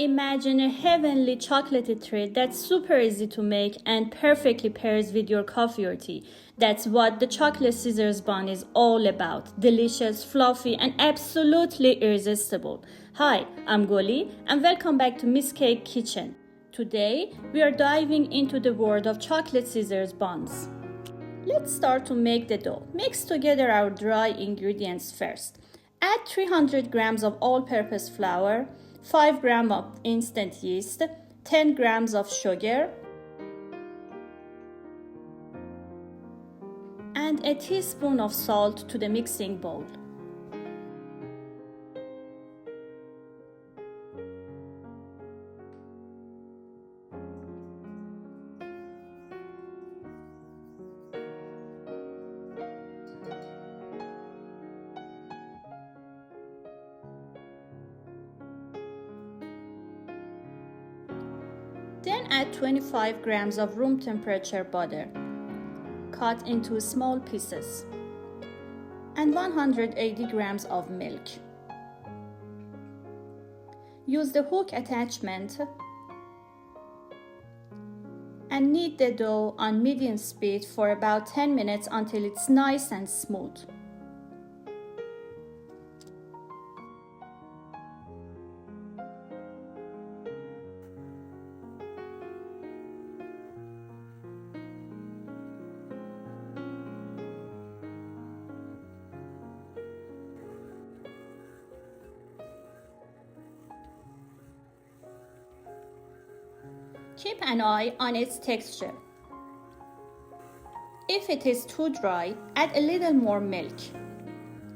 Imagine a heavenly chocolatey treat that's super easy to make and perfectly pairs with your coffee or tea. That's what the chocolate scissors bun is all about. Delicious, fluffy, and absolutely irresistible. Hi, I'm Goli and welcome back to Miss Cake Kitchen. Today, we are diving into the world of chocolate scissors buns. Let's start to make the dough. Mix together our dry ingredients first. Add 300 grams of all-purpose flour, 5 grams of instant yeast, 10 grams of sugar, and a teaspoon of salt to the mixing bowl. Then add 25 grams of room temperature butter, cut into small pieces, and 180 grams of milk. Use the hook attachment and knead the dough on medium speed for about 10 minutes until it's nice and smooth. Keep an eye on its texture. If it is too dry, add a little more milk.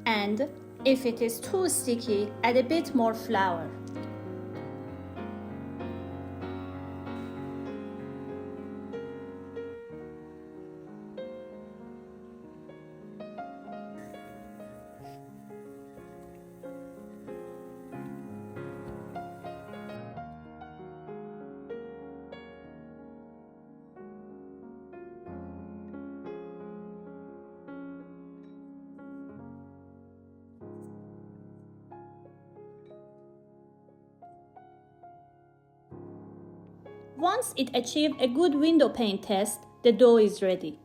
And if it is too sticky, add a bit more flour. Once it achieves a good windowpane test, the dough is ready.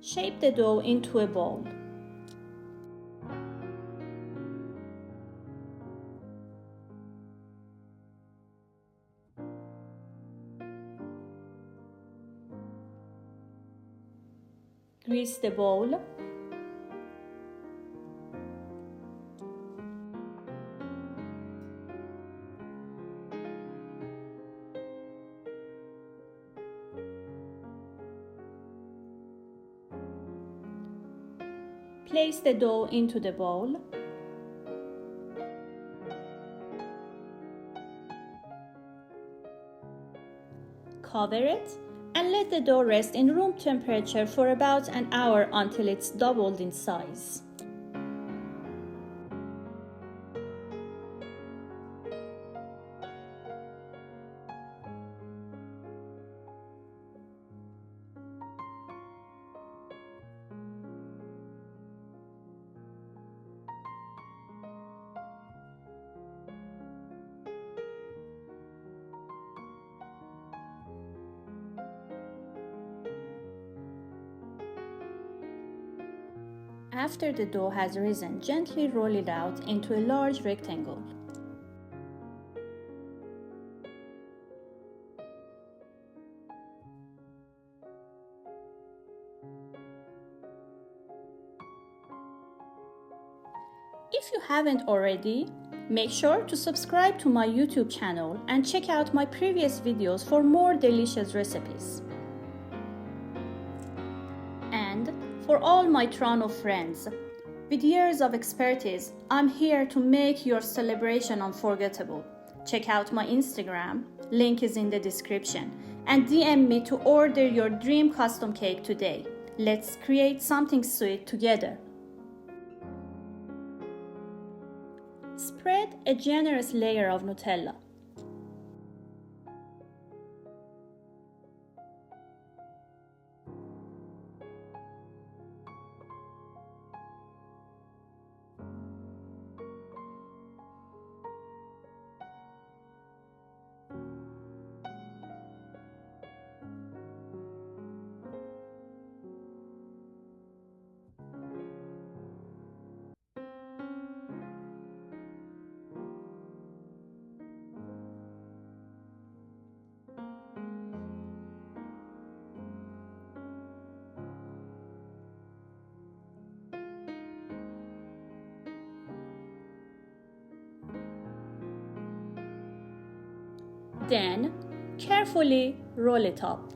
Shape the dough into a ball. Grease the bowl. Place the dough into the bowl. Cover it and let the dough rest in room temperature for about an hour until it's doubled in size. After the dough has risen, gently roll it out into a large rectangle. If you haven't already, make sure to subscribe to my YouTube channel and check out my previous videos for more delicious recipes. And for all my Toronto friends, With years of expertise, I'm here to make your celebration unforgettable. Check out my Instagram, link is in the description, and DM me to order your dream custom cake today. Let's create something sweet together. Spread a generous layer of Nutella. Then, carefully roll it up.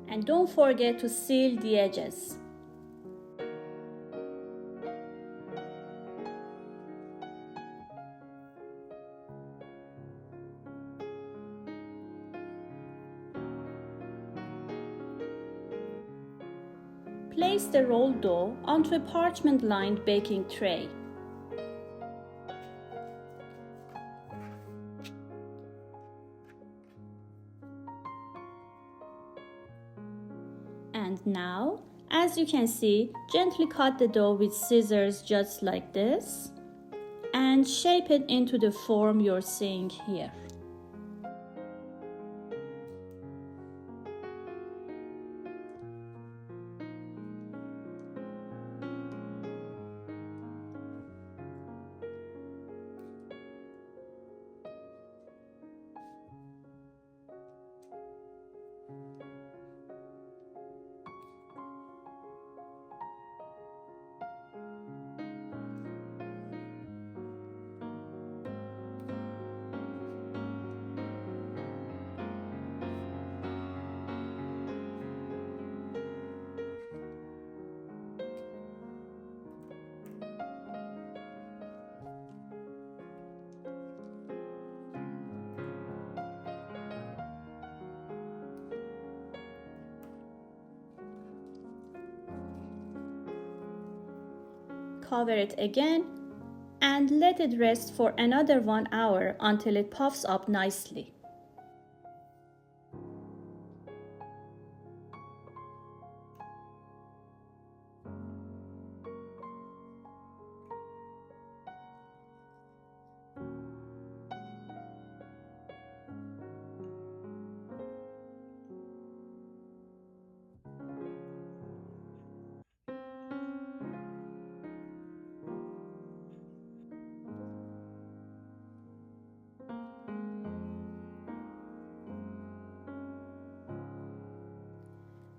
And don't forget to seal the edges. Place the rolled dough onto a parchment-lined baking tray. And now, as you can see, gently cut the dough with scissors just like this and shape it into the form you're seeing here. Cover it again and let it rest for another 1 hour until it puffs up nicely.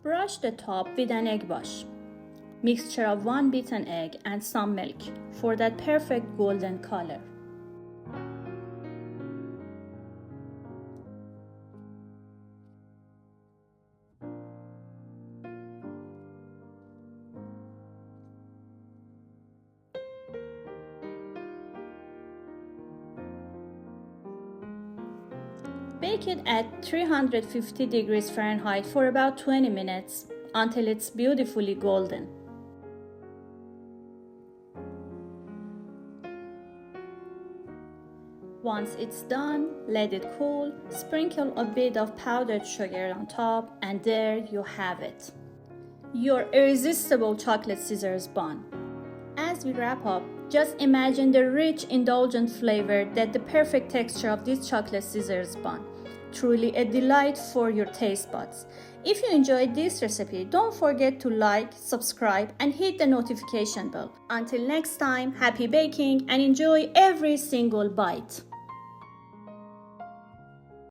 Brush the top with an egg wash. Mixture of 1 beaten egg and some milk for that perfect golden color. Bake it at 350 degrees Fahrenheit for about 20 minutes until it's beautifully golden. Once it's done, let it cool, sprinkle a bit of powdered sugar on top, and there you have it. Your irresistible chocolate scissors bun. As we wrap up, just imagine the rich, indulgent flavor that the perfect texture of this chocolate scissors bun. Truly a delight for your taste buds. If you enjoyed this recipe, don't forget to like, subscribe, and hit the notification bell. Until next time, happy baking and enjoy every single bite.